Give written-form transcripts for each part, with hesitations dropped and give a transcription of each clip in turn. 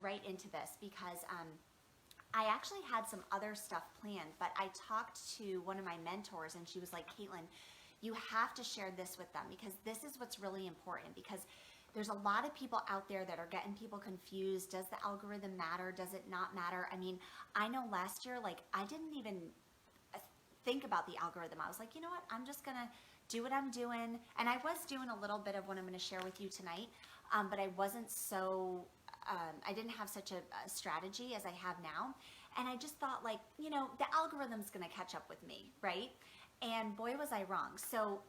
right into this because I actually had some other stuff planned, but I talked to one of my mentors and she was like, Caitlin, you have to share this with them because this is what's really important, because there's a lot of people out there that are getting people confused. Does the algorithm matter? Does it not matter? I mean, I know last year, like, I didn't even think about the algorithm. I was like, you know what? I'm just gonna do what I'm doing. And I was doing a little bit of what I'm gonna share with you tonight, but I wasn't so, I didn't have such a strategy as I have now. And I just thought, like, you know, the algorithm's gonna catch up with me, right? And boy, was I wrong. So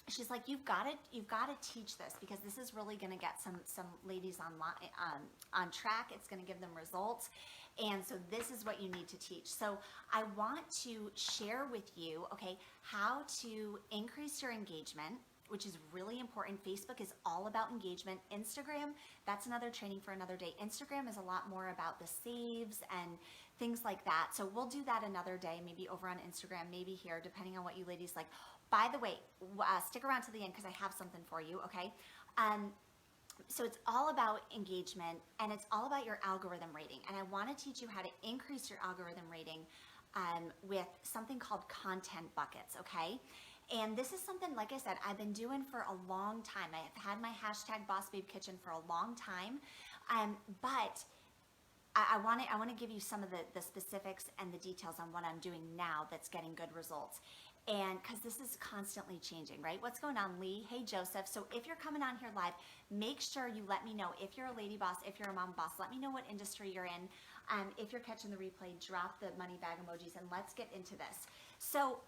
she's like, you've got to teach this because this is really going to get some ladies on track. It's going to give them results. And so this is what you need to teach. So I want to share with you, okay, how to increase your engagement, which is really important. Facebook is all about engagement. Instagram, that's another training for another day. Instagram is a lot more about the saves and things like that. So we'll do that another day, maybe over on Instagram, maybe here, depending on what you ladies like. By the way, stick around to the end because I have something for you, okay? So it's all about engagement and it's all about your algorithm rating. And I want to teach you how to increase your algorithm rating with something called content buckets, okay? And this is something, like I said, I've been doing for a long time. I have had my hashtag Boss Babe Kitchen for a long time, but I want to give you some of the specifics and the details on what I'm doing now that's getting good results. And because this is constantly changing, right? What's going on, Lee? Hey, Joseph. So if you're coming on here live, make sure you let me know. If you're a lady boss, if you're a mom boss, let me know what industry you're in. If you're catching the replay, drop the money bag emojis and let's get into this. So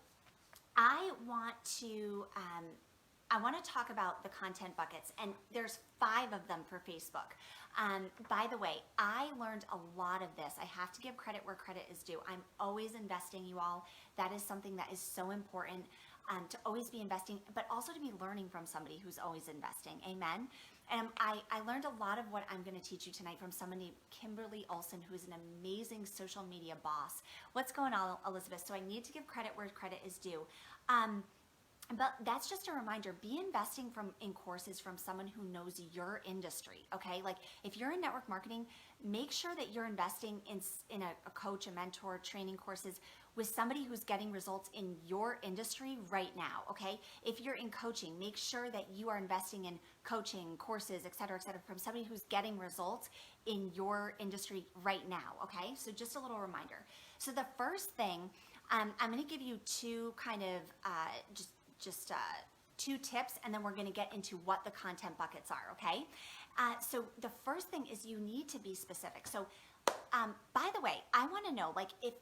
I want to talk about the content buckets, and there's 5 of them for Facebook. By the way, I learned a lot of this. I have to give credit where credit is due. I'm always investing, you all. That is something that is so important, to always be investing, but also to be learning from somebody who's always investing. Amen. And I learned a lot of what I'm going to teach you tonight from someone named Kimberly Olson, who's an amazing social media boss. What's going on, Elizabeth? So I need to give credit where credit is due. But that's just a reminder, be investing in courses from someone who knows your industry, okay? Like if you're in network marketing, make sure that you're investing in a coach, a mentor, training courses with somebody who's getting results in your industry right now, okay? If you're in coaching, make sure that you are investing in coaching, courses, et cetera, from somebody who's getting results in your industry right now, okay? So just a little reminder. So the first thing, I'm gonna give you 2 kind of just 2 tips, and then we're going to get into what the content buckets are, okay? So the first thing is you need to be specific. So by the way, I want to know, like, if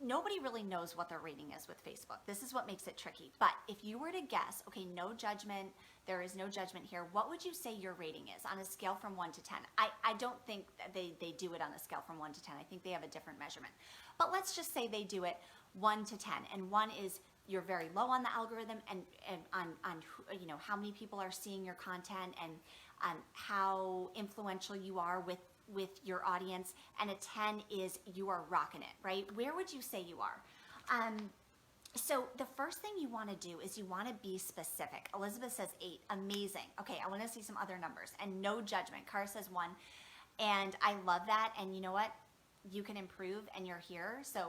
nobody really knows what their rating is with Facebook, this is what makes it tricky. But if you were to guess, okay, no judgment, there is no judgment here, what would you say your rating is on a scale from 1 to 10? I don't think that they do it on a scale from 1 to 10. I think they have a different measurement. But let's just say they do it 1 to 10, and 1 is you're very low on the algorithm, and on you know, how many people are seeing your content, and how influential you are with your audience, and a 10 is you are rocking it, right? Where would you say you are? So the first thing you want to do is you want to be specific. Elizabeth says 8, amazing. Okay, I want to see some other numbers, and no judgment. Cara says 1, and I love that, and you know what? You can improve, and you're here, so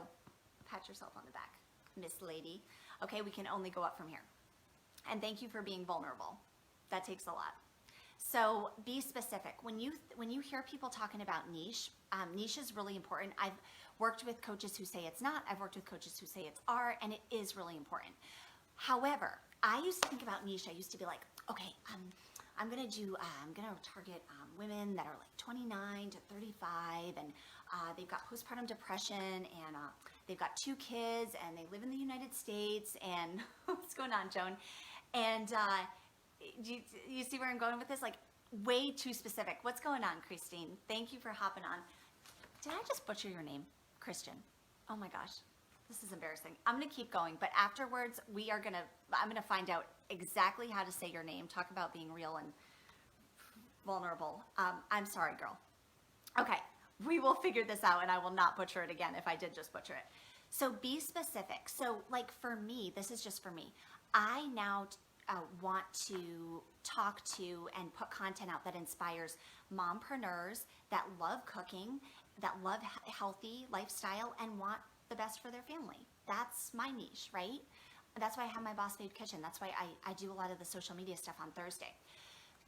pat yourself on the back, Miss Lady. Okay, we can only go up from here. And thank you for being vulnerable. That takes a lot. So be specific. When you hear people talking about niche, niche is really important. I've worked with coaches who say it's not. I've worked with coaches who say it's are, and it is really important. However, I used to think about niche. I used to be like, okay, I'm gonna target women that are like 29 to 35, and they've got postpartum depression, and they've got 2 kids, and they live in the United States, and what's going on, Joan? And you see where I'm going with this? Like, way too specific. What's going on, Christine? Thank you for hopping on. Did I just butcher your name? Christian. Oh my gosh, this is embarrassing. I'm gonna keep going, but afterwards I'm gonna find out exactly how to say your name. Talk about being real and vulnerable. I'm sorry, girl. Okay, we will figure this out, and I will not butcher it again if I did just butcher it. So be specific. So like for me, this is just for me. I now want to talk to and put content out that inspires mompreneurs that love cooking, that love healthy lifestyle, and want the best for their family. That's my niche, right? That's why I have my Boss Babe Kitchen. That's why I do a lot of the social media stuff on Thursday.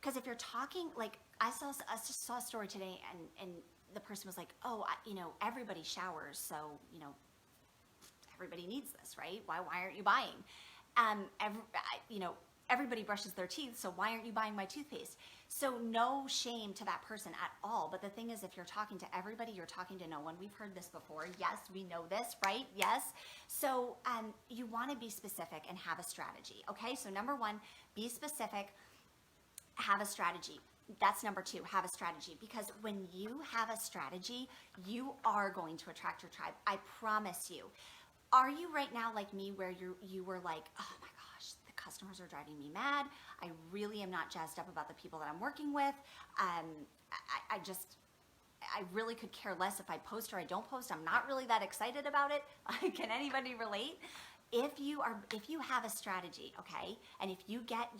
Because if you're talking, like I just saw a story today, and the person was like, oh, everybody showers, so, everybody needs this, right? Why aren't you buying? Everybody brushes their teeth, so why aren't you buying my toothpaste? So no shame to that person at all. But the thing is, if you're talking to everybody, you're talking to no one. We've heard this before. Yes, we know this, right? Yes. So you want to be specific and have a strategy. Okay, so number one, be specific, have a strategy. That's number two, have a strategy. Because when you have a strategy, you are going to attract your tribe. I promise you. Are you right now like me, where you were like, oh my gosh, the customers are driving me mad. I really am not jazzed up about the people that I'm working with. I really could care less if I post or I don't post. I'm not really that excited about it. Can anybody relate? If you have a strategy, okay, and if you get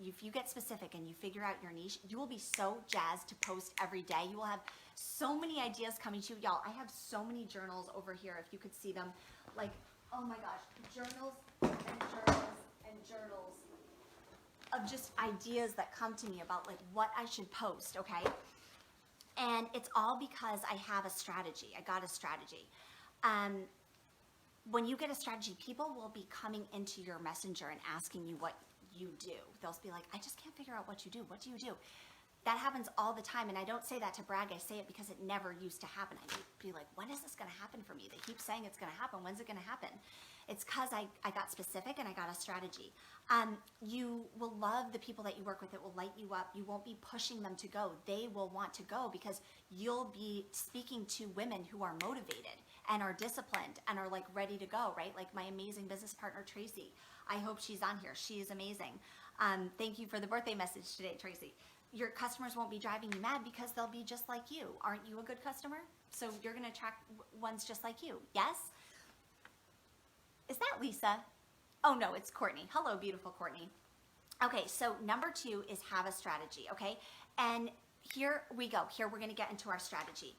if you get specific and you figure out your niche, you will be so jazzed to post every day. You will have so many ideas coming to you. Y'all, I have so many journals over here, if you could see them. Like, oh my gosh, journals and journals and journals of just ideas that come to me about like what I should post, okay? And it's all because I have a strategy. I got a strategy. When you get a strategy, people will be coming into your messenger and asking you what you do. They'll be like, I just can't figure out what you do. What do you do? That happens all the time, and I don't say that to brag. I say it because it never used to happen. I'd be like, when is this going to happen for me? They keep saying it's going to happen. When's it going to happen? It's because I got specific and I got a strategy. You will love the people that you work with. It will light you up. You won't be pushing them to go. They will want to go because you'll be speaking to women who are motivated and are disciplined and are like ready to go, right? Like my amazing business partner, Tracy. I hope she's on here. She is amazing. Thank you for the birthday message today, Tracy. Your customers won't be driving you mad because they'll be just like you. Aren't you a good customer? So you're going to attract ones just like you. Yes? Is that Lisa? Oh no, it's Courtney. Hello, beautiful Courtney. Okay, so number two is have a strategy, okay? And here we go. Here we're going to get into our strategy.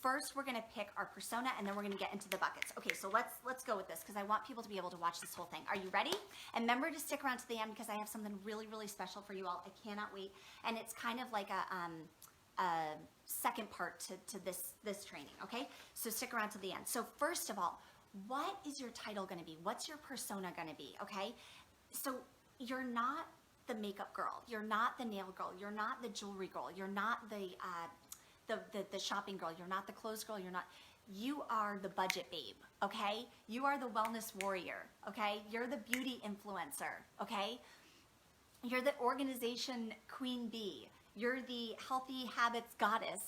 First, we're going to pick our persona, and then we're going to get into the buckets. Okay, so let's go with this because I want people to be able to watch this whole thing. Are you ready? And remember to stick around to the end because I have something really, really special for you all. I cannot wait. And it's kind of like a second part to this training, okay? So stick around to the end. So first of all, what is your title going to be? What's your persona going to be, okay? So you're not the makeup girl. You're not the nail girl. You're not the jewelry girl. You're not the shopping girl. You're not the clothes girl. You are the budget babe, okay? You are the wellness warrior, okay? You're the beauty influencer, okay? You're the organization queen bee. You're the healthy habits goddess.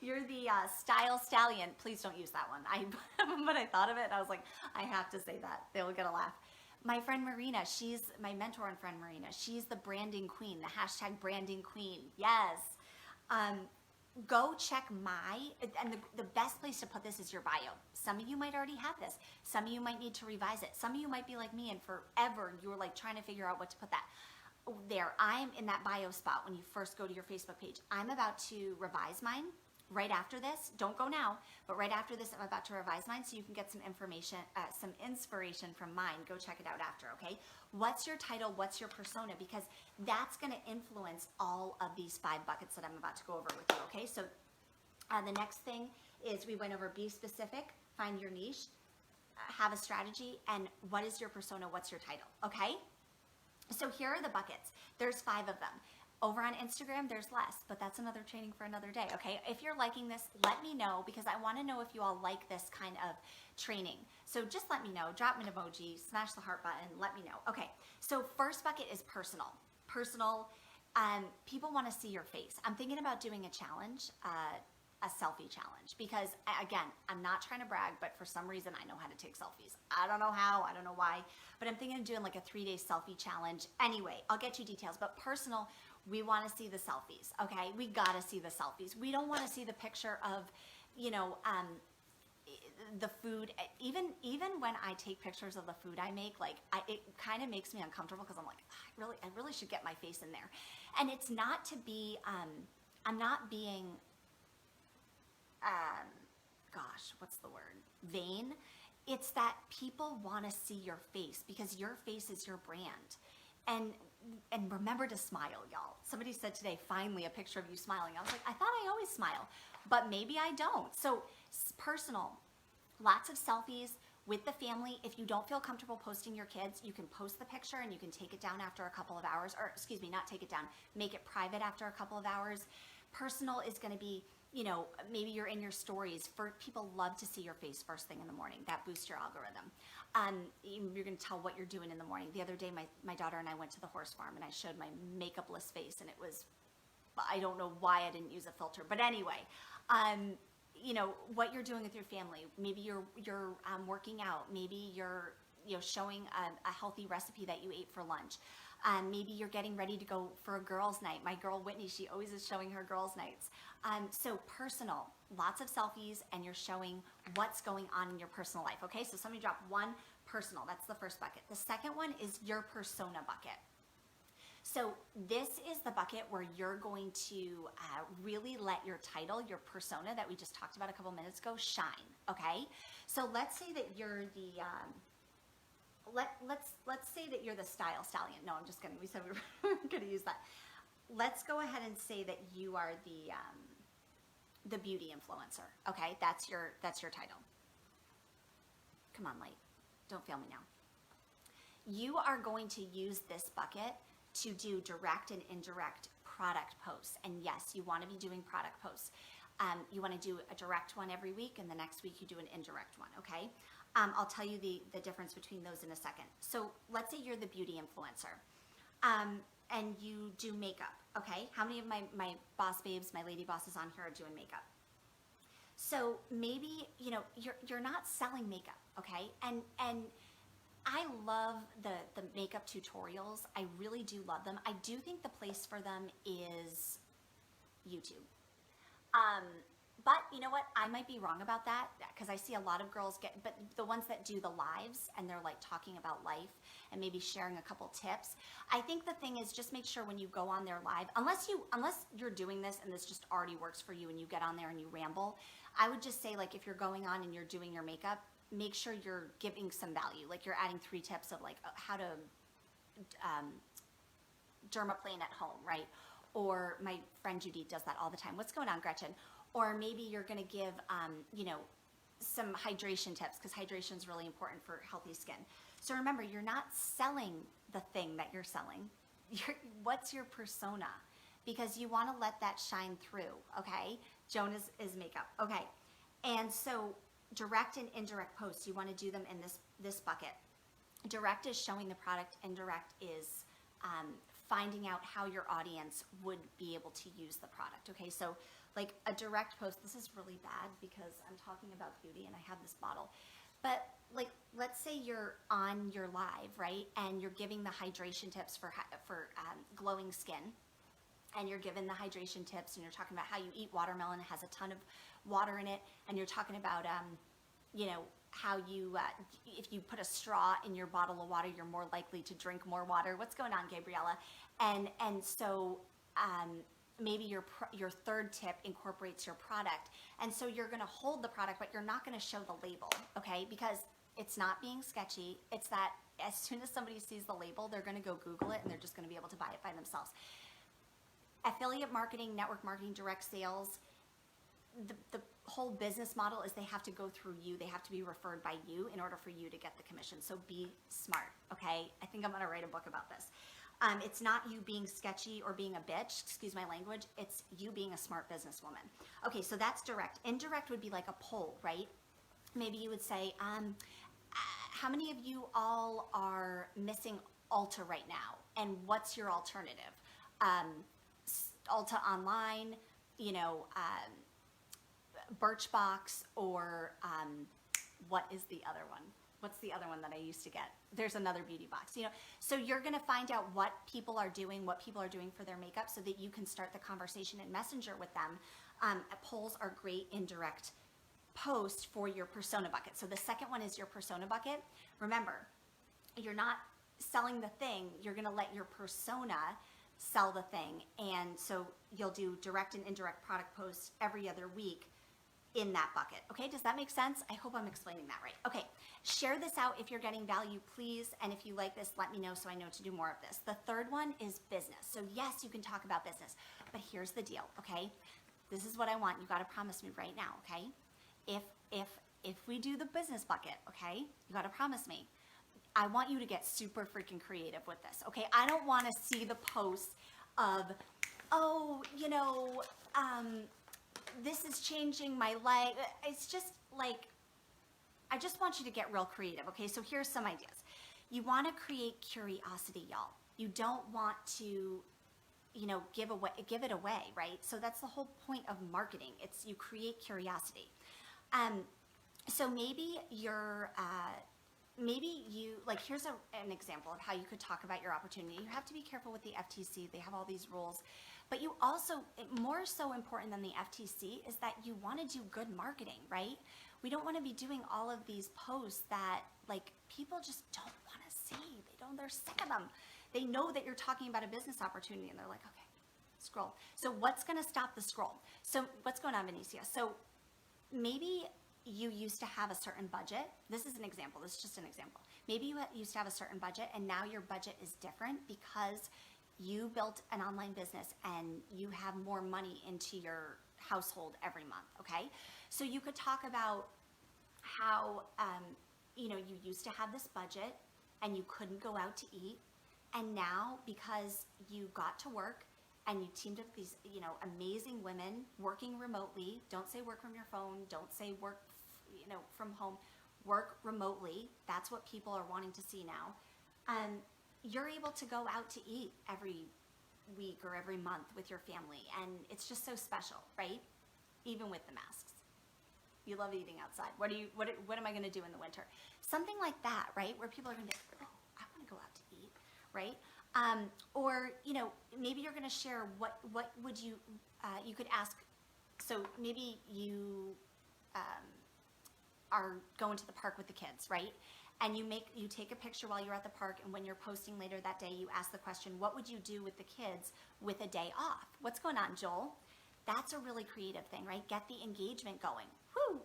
You're the style stallion. Please don't use that one. But I thought of it and I was like, I have to say that. They will get a laugh. My friend Marina, she's my mentor and friend Marina. She's the branding queen, the hashtag branding queen. Yes. Go check and the best place to put this is your bio. Some of you might already have this. Some of you might need to revise it. Some of you might be like me and forever you were like trying to figure out what to put that. There, I'm in that bio spot when you first go to your Facebook page. I'm about to revise mine right after this. Don't go now, but right after this, I'm about to revise mine so you can get some information, some inspiration from mine. Go check it out after, okay? What's your title? What's your persona? Because that's going to influence all of these 5 buckets that I'm about to go over with you, okay? So the next thing is we went over be specific, find your niche, have a strategy, and what is your persona? What's your title, okay? So here are the buckets. There's 5 of them. Over on Instagram, there's less, but that's another training for another day, okay? If you're liking this, let me know because I want to know if you all like this kind of training. So just let me know. Drop me an emoji, smash the heart button, let me know. Okay, so first bucket is personal. Personal, people want to see your face. I'm thinking about doing a challenge, a selfie challenge because, again, I'm not trying to brag, but for some reason I know how to take selfies. I don't know how, I don't know why, but I'm thinking of doing like a 3-day selfie challenge. Anyway, I'll get you details, but personal, we want to see the selfies, okay? We got to see the selfies. We don't want to see the picture of, the food, even when I take pictures of the food I make, like it kind of makes me uncomfortable because I'm like, I really should get my face in there. And it's not to be, I'm not being, gosh, what's the word? Vain. It's that people want to see your face because your face is your brand. And remember to smile, y'all. Somebody said today, finally, a picture of you smiling. I was like, I thought I always smile, but maybe I don't. So personal, lots of selfies with the family. If you don't feel comfortable posting your kids, you can post the picture and you can take it down after a couple of hours, or excuse me, not take it down, make it private after a couple of hours. Personal is going to be, you know, maybe you're in your stories. For people love to see your face first thing in the morning. That boosts your algorithm. You're going to tell what you're doing in the morning. The other day, my daughter and I went to the horse farm and I showed my makeup-less face, and it was, I don't know why I didn't use a filter, but anyway, you know, what you're doing with your family. Maybe you're working out. Maybe you're, you know, showing a healthy recipe that you ate for lunch. Maybe you're getting ready to go for a girls' night. My girl Whitney, she always is showing her girls' nights. So personal, lots of selfies, and you're showing what's going on in your personal life. Okay, so somebody drop one personal. That's the first bucket. The second one is your persona bucket. So this is the bucket where you're going to really let your title, your persona that we just talked about a couple minutes ago, shine. Okay, so let's say that you're the let's say that you're the style stallion. No, I'm just kidding. We said we were going to use that. Let's go ahead and say that you are the beauty influencer. Okay, that's your title. Come on, Light. Don't fail me now. You are going to use this bucket to do direct and indirect product posts. And yes, you want to be doing product posts. You want to do a direct one every week, and the next week you do an indirect one, okay? I'll tell you the difference between those in a second. So let's say you're the beauty influencer, and you do makeup, okay? How many of my boss babes, my lady bosses on here are doing makeup? So maybe, you know, you're not selling makeup, okay? And I love the makeup tutorials. I really do love them. I do think the place for them is YouTube. But you know what? I might be wrong about that because I see a lot of girls but the ones that do the lives and they're like talking about life and maybe sharing a couple tips. I think the thing is just make sure when you go on their live, unless you're doing this and this just already works for you and you get on there and you ramble, I would just say, like, if you're going on and you're doing your makeup, make sure you're giving some value. Like you're adding 3 tips of like how to dermaplane at home, right? Or my friend Judy does that all the time. What's going on, Gretchen? Or maybe you're going to give, you know, some hydration tips because hydration is really important for healthy skin. So remember, you're not selling the thing that you're selling. What's your persona? Because you want to let that shine through, okay? Joan is makeup, okay. And so direct and indirect posts, you want to do them in this bucket. Direct is showing the product. Indirect is finding out how your audience would be able to use the product, okay? So like a direct post, this is really bad because I'm talking about beauty and I have this bottle. But like, let's say you're on your live, right? And you're giving the hydration tips for glowing skin. And you're giving the hydration tips and you're talking about how you eat watermelon. It has a ton of water in it. And you're talking about, you know, how you, if you put a straw in your bottle of water, you're more likely to drink more water. What's going on, Gabriella? And so maybe your third tip incorporates your product. And so you're going to hold the product, but you're not going to show the label, okay? Because it's not being sketchy. It's that as soon as somebody sees the label, they're going to go Google it and they're just going to be able to buy it by themselves. Affiliate marketing, network marketing, direct sales, the whole business model is they have to go through you. They have to be referred by you in order for you to get the commission. So be smart, okay? I think I'm going to write a book about this. It's not you being sketchy or being a bitch, excuse my language. It's you being a smart businesswoman. Okay, so that's direct. Indirect would be like a poll, right? Maybe you would say, how many of you all are missing Ulta right now? And what's your alternative? Ulta online, you know, Birchbox, or what is the other one? What's the other one that I used to get? There's another beauty box, you know. So you're going to find out what people are doing for their makeup so that you can start the conversation in Messenger with them. Polls are great indirect post for your persona bucket. So the second one is your persona bucket. Remember, you're not selling the thing, you're gonna let your persona sell the thing. And so you'll do direct and indirect product posts every other week in that bucket. Okay, does that make sense? I hope I'm explaining that right. Okay, share this out if you're getting value, please. And if you like this, let me know so I know to do more of this. The third one is business. So yes, you can talk about business, but here's the deal, okay? This is what I want. You gotta promise me right now, okay? If we do the business bucket, okay, you gotta promise me. I want you to get super freaking creative with this, okay? I don't want to see the posts of, oh, you know, this is changing my life. It's just like, I just want you to get real creative, okay? So here's some ideas. You want to create curiosity, y'all. You don't want to, you know, give it away, right? So that's the whole point of marketing. It's you create curiosity. So maybe you're, maybe you, like, here's an example of how you could talk about your opportunity. You have to be careful with the FTC. They have all these rules. But you also, more so important than the FTC, is that you want to do good marketing, right? We don't want to be doing all of these posts that, like, people just don't want to see. They're sick of them. They know that you're talking about a business opportunity, and they're like, okay, scroll. So what's going to stop the scroll? So what's going on, Benicia? So maybe you used to have a certain budget. This is an example. This is just an example. Maybe you used to have a certain budget, and now your budget is different because you built an online business and you have more money into your household every month, okay? So you could talk about how, you know, you used to have this budget and you couldn't go out to eat. And now, because you got to work and you teamed up with these, you know, amazing women working remotely, don't say work from your phone, don't say work, you know, from home, work remotely. That's what people are wanting to see now. You're able to go out to eat every week or every month with your family, and it's just so special, right? Even with the masks. You love eating outside. What am I going to do in the winter? Something like that, right? Where people are going to be, oh, I want to go out to eat, right? Or, you know, maybe you're going to share what would you, you could ask, so maybe you are going to the park with the kids, right? And you take a picture while you're at the park, and when you're posting later that day, you ask the question, what would you do with the kids with a day off? What's going on, Joel? That's a really creative thing, right? Get the engagement going. Woo!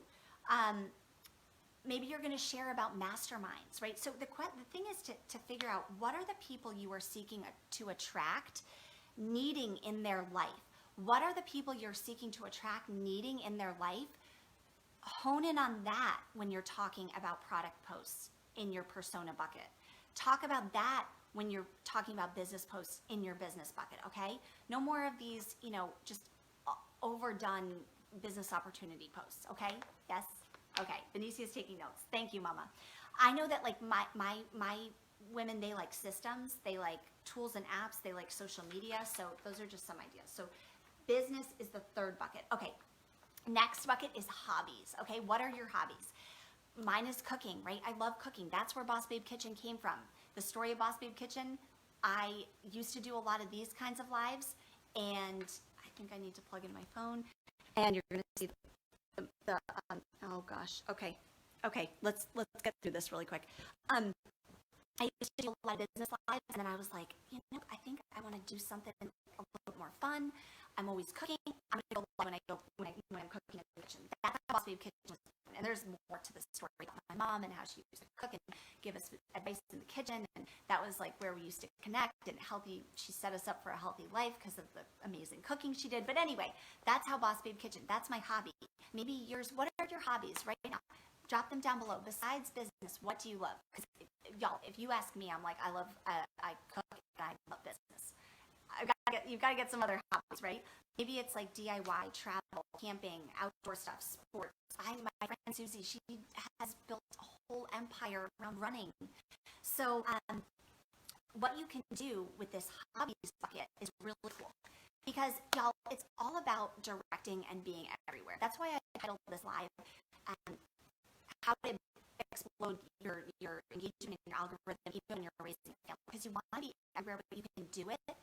Maybe you're going to share about masterminds, right? So the thing is to figure out what are the people you are seeking to attract, needing in their life. What are the people you're seeking to attract, needing in their life? Hone in on that when you're talking about product posts in your persona bucket. Talk about that when you're talking about business posts in your business bucket, okay? No more of these, you know, just overdone business opportunity posts, okay? Yes? Okay, Benicia's taking notes. Thank you, Mama. I know that, like, my women, they like systems, they like tools and apps, they like social media, so those are just some ideas. So business is the third bucket. Okay, next bucket is hobbies, okay? What are your hobbies? Mine is cooking, right? I love cooking. That's where Boss Babe Kitchen came from. The story of Boss Babe Kitchen, I used to do a lot of these kinds of lives, and I think I need to plug in my phone, and you're going to see the oh gosh, okay, let's get through this really quick. I used to do a lot of business lives, and then I was like, you know, I think I want to do something a little bit more fun. I'm always cooking. I'm gonna go live when I'm cooking in the kitchen. That's how Boss Babe Kitchen was. And there's more to the story about my mom and how she used to cook and give us advice in the kitchen, and that was like where we used to connect and she set us up for a healthy life because of the amazing cooking she did. But anyway, that's how Boss Babe Kitchen, that's my hobby. Maybe yours. What are your hobbies right now? Drop them down below. Besides business, what do you love? Because y'all, if you ask me, I'm like, I cook and I love business. You've got to get some other hobbies, right? Maybe it's like DIY, travel, camping, outdoor stuff, sports. My friend Susie, she has built a whole empire around running. So what you can do with this hobbies bucket is really cool. Because, y'all, it's all about directing and being everywhere. That's why I titled this live, how to explode your engagement in your algorithm even when you're raising a family. Because you want to be everywhere, but you can do it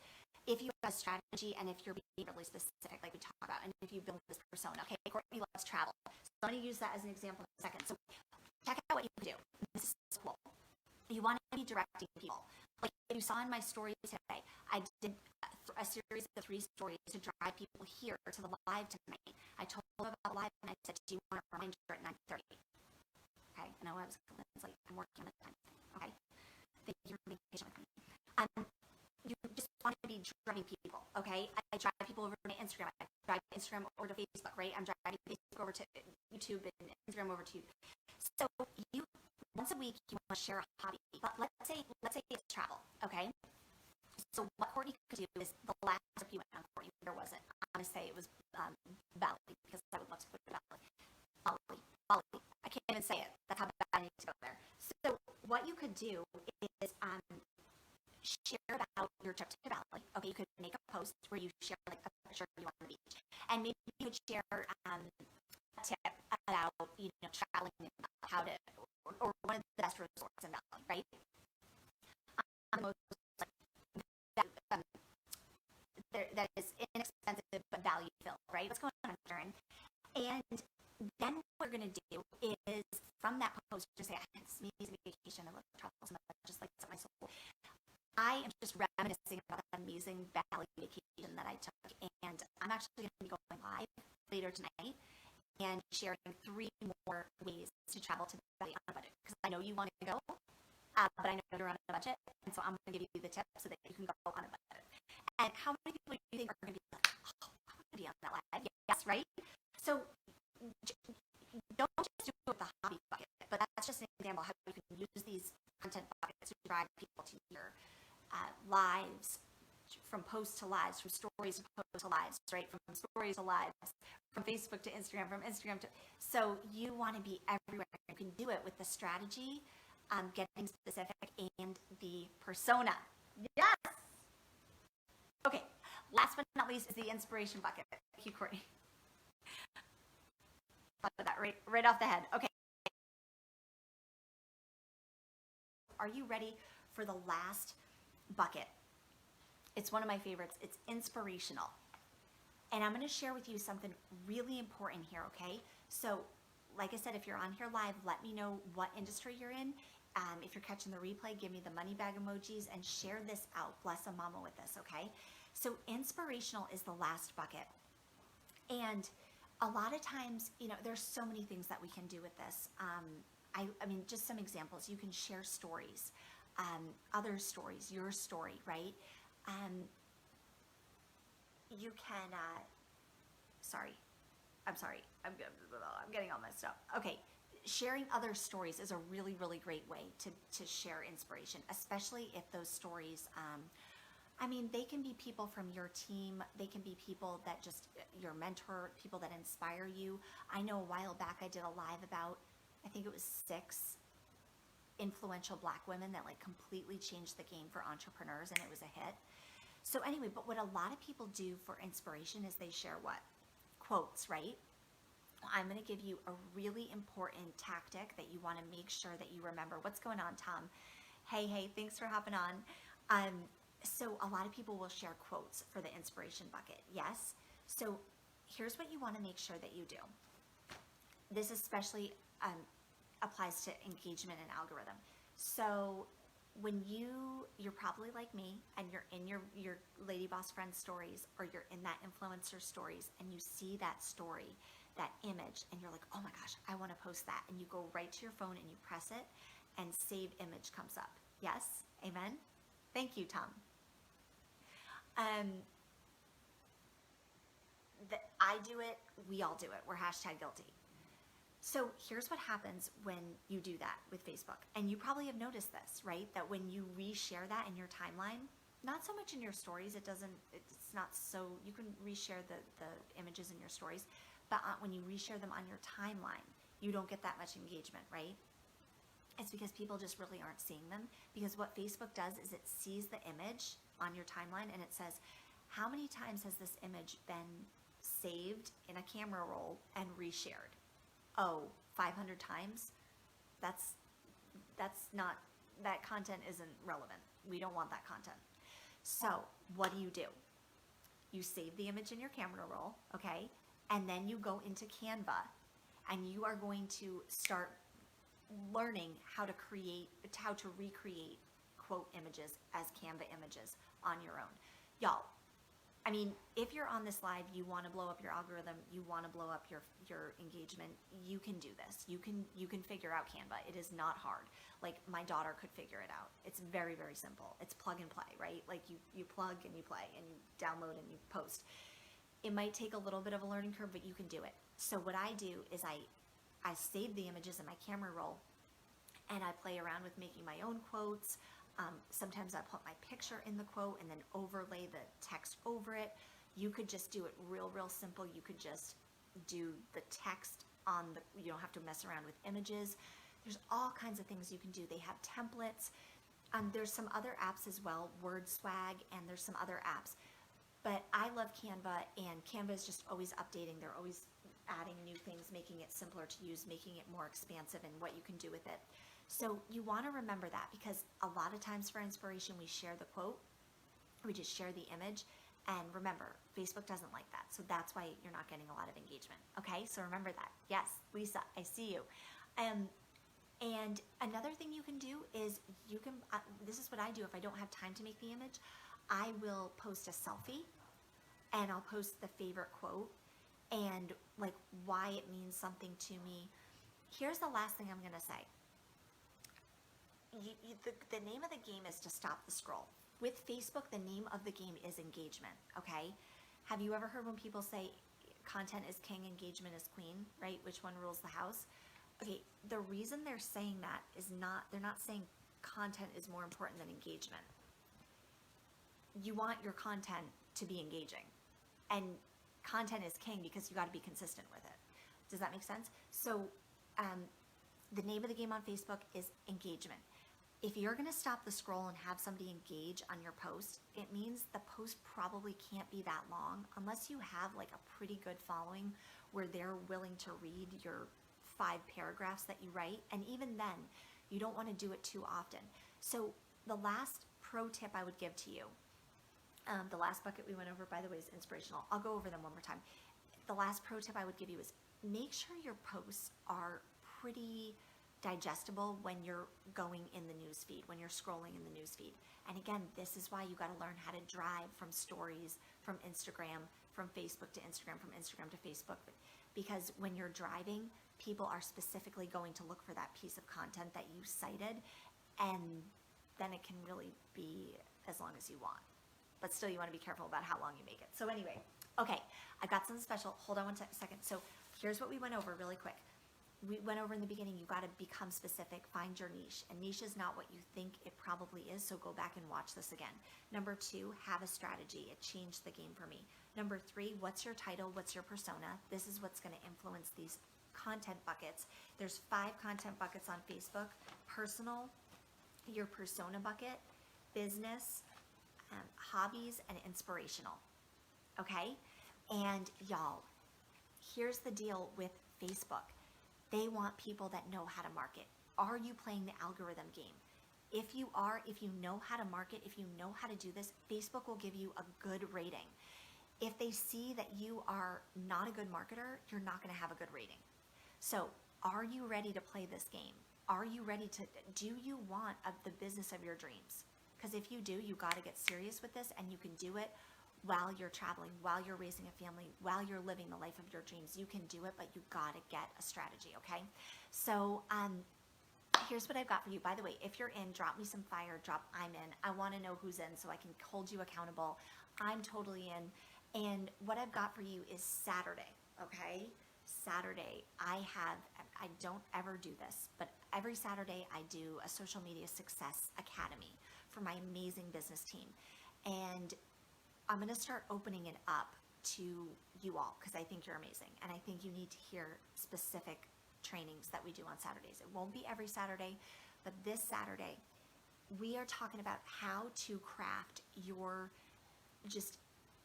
if you have a strategy and if you're being really specific, like we talked about, and if you build this persona, okay, Courtney loves travel. So I'm going to use that as an example in a second. So check out what you can do. This is cool. You want to be directing people. Like you saw in my story today, I did a series of 3 stories to drive people here to the live tonight. I told them about live and I said, do you want a reminder at 9:30? Okay, I know I was like, I'm working on the time. Okay, thank you for being patient with me. You just want to be driving people, okay? I drive people over to my Instagram. I drive Instagram over to Facebook, right? I'm driving Facebook over to YouTube and Instagram over to YouTube. So you, once a week, you want to share a hobby. But let's say it's travel, okay? So what Courtney could do is the last trip you went on, Courtney, where was it? I'm going to say it was Bali, because I would love to go to Bali. Bali. I can't even say it. That's how bad I need to go there. So what you could do is share about your trip to Bali. Okay, you could make a post where you share like a picture you on the beach, and maybe you could share a tip about traveling and how to or one of the best resorts in Bali, right? Most that is inexpensive but value filled, right? What's going on, Darren? And then what we're going to do is from that post, just say, it's an amazing vacation. I love travel so much, just like my soul. I am just reminiscing about that amazing Bali vacation that I took, and I'm actually going to be going live later tonight and sharing 3 more ways to travel to Bali on a budget, because I know you want to go, but I know you're on a budget, and so I'm going to give you the tips so that you can go on a budget. And how many people do you think are going to be like, oh, I want to be on that live? Yes, right? So don't just do it with the hobby bucket, but that's just an example of how you can use these content buckets to drive people to your lives, from post to lives, from stories to post to lives, right? From stories to lives, from Facebook to Instagram, from Instagram to... So you want to be everywhere. You can do it with the strategy, getting specific, and the persona. Yes! Okay, last but not least is the inspiration bucket. Thank you, Courtney. Thought of that right off the head. Okay. Are you ready for the last bucket? It's one of my favorites. It's inspirational. And I'm going to share with you something really important here, okay? So, like I said, if you're on here live, let me know what industry you're in. If you're catching the replay, give me the money bag emojis and share this out. Bless a mama with this, okay? So inspirational is the last bucket. And a lot of times, there's so many things that we can do with this. I mean, just some examples. You can share stories, other stories, your story, right? You can, I'm sorry, I'm getting all messed up. Okay, sharing other stories is a really, really great way to share inspiration, especially if those stories, I mean, they can be people from your team, they can be people that just, your mentor, people that inspire you. I know a while back I did a live about, I think it was 6 influential Black women that like completely changed the game for entrepreneurs, and it was a hit. So anyway, but what a lot of people do for inspiration is they share what? Quotes, right? I'm going to give you a really important tactic that you want to make sure that you remember. What's going on, Tom? Hey, thanks for hopping on. So a lot of people will share quotes for the inspiration bucket. Yes. So here's what you want to make sure that you do. This especially applies to engagement and algorithm. So when you're probably like me and you're in your Lady Boss friend stories, or you're in that influencer stories, and you see that story, that image, and you're like, oh my gosh, I want to post that. And you go right to your phone and you press it, and save image comes up. Yes? Amen? Thank you, Tom. I do it, we all do it. We're #guilty. So here's what happens when you do that with Facebook. And you probably have noticed this, right? That when you reshare that in your timeline, not so much in your stories, it's not so, you can reshare the images in your stories, but when you reshare them on your timeline, you don't get that much engagement, right? It's because people just really aren't seeing them. Because what Facebook does is it sees the image on your timeline and it says, how many times has this image been saved in a camera roll and reshared? Oh, 500 times? That's not, that content isn't relevant. We don't want that content. So what do? You save the image in your camera roll, okay? And then you go into Canva and you are going to start learning how to recreate quote images as Canva images on your own. Y'all, I mean, if you're on this live, you want to blow up your algorithm, you want to blow up your engagement, you can do this. You can figure out Canva. It is not hard. Like my daughter could figure it out. It's very, very simple. It's plug and play, right? Like you plug and you play and you download and you post. It might take a little bit of a learning curve, but you can do it. So what I do is I save the images in my camera roll and I play around with making my own quotes. Sometimes I put my picture in the quote and then overlay the text over it. You could just do it real simple. You could just do the text you don't have to mess around with images. There's all kinds of things you can do. They have templates. There's some other apps as well, WordSwag, and there's some other apps. But I love Canva, and Canva is just always updating. They're always adding new things, making it simpler to use, making it more expansive in what you can do with it. So you want to remember that, because a lot of times for inspiration, we share the quote, we just share the image, and remember, Facebook doesn't like that. So that's why you're not getting a lot of engagement. Okay, so remember that. Yes, Lisa, I see you. And another thing you can do is this is what I do if I don't have time to make the image. I will post a selfie and I'll post the favorite quote and like why it means something to me. Here's the last thing I'm going to say. The name of the game is to stop the scroll. With Facebook, the name of the game is engagement, okay? Have you ever heard when people say content is king, engagement is queen, right? Which one rules the house? Okay, the reason they're saying that is they're not saying content is more important than engagement. You want your content to be engaging, and content is king because you got to be consistent with it. Does that make sense? So the name of the game on Facebook is engagement. If you're going to stop the scroll and have somebody engage on your post, it means the post probably can't be that long unless you have like a pretty good following where they're willing to read your 5 paragraphs that you write. And even then, you don't want to do it too often. So the last pro tip I would give to you, the last bucket we went over, by the way, is inspirational. I'll go over them one more time. The last pro tip I would give you is make sure your posts are pretty digestible when you're going in the newsfeed, when you're scrolling in the newsfeed. And again, this is why you got to learn how to drive from stories, from Instagram, from Facebook to Instagram, from Instagram to Facebook. Because when you're driving, people are specifically going to look for that piece of content that you cited, and then it can really be as long as you want. But still, you want to be careful about how long you make it. So anyway, okay, I got something special. Hold on one second. So here's what we went over really quick. We went over in the beginning, you got to become specific, find your niche. And niche is not what you think it probably is, so go back and watch this again. Number 2, have a strategy. It changed the game for me. Number 3, what's your title? What's your persona? This is what's going to influence these content buckets. There's 5 content buckets on Facebook. Personal, your persona bucket, business, hobbies, and inspirational. Okay? And y'all, here's the deal with Facebook. They want people that know how to market. Are you playing the algorithm game? If you are, if you know how to market, if you know how to do this, Facebook will give you a good rating. If they see that you are not a good marketer, you're not going to have a good rating. So are you ready to play this game? Are you ready to, do you want the business of your dreams? Because if you do, you got to get serious with this, and you can do it while you're traveling, while you're raising a family, while you're living the life of your dreams. You can do it, but you got to get a strategy, okay? So here's what I've got for you. By the way, if you're in, drop me some fire, drop I'm in. I want to know who's in so I can hold you accountable. I'm totally in. And what I've got for you is Saturday, okay? Saturday, I don't ever do this, but every Saturday I do a social media success academy for my amazing business team. And I'm going to start opening it up to you all because I think you're amazing. And I think you need to hear specific trainings that we do on Saturdays. It won't be every Saturday, but this Saturday, we are talking about how to craft your just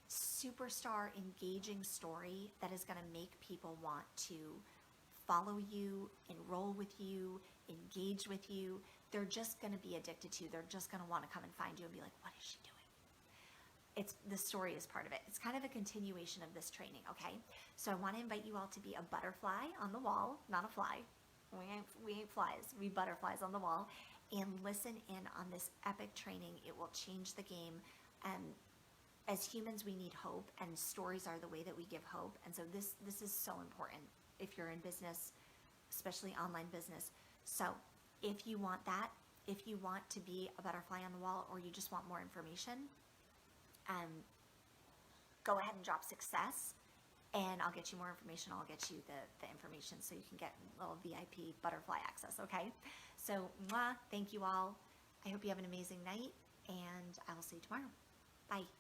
superstar engaging story that is going to make people want to follow you, enroll with you, engage with you. They're just going to be addicted to you. They're just going to want to come and find you and be like, what is she doing? the story is part of it. It's kind of a continuation of this training, okay? So I want to invite you all to be a butterfly on the wall, not a fly. We ain't flies, we butterflies on the wall, and listen in on this epic training. It will change the game. As humans, we need hope, and stories are the way that we give hope. And so this is so important if you're in business, especially online business. So if you want that, if you want to be a butterfly on the wall, or you just want more information, go ahead and drop success, and I'll get you more information. I'll get you the information so you can get a little VIP butterfly access, okay? So, thank you all. I hope you have an amazing night, and I will see you tomorrow. Bye.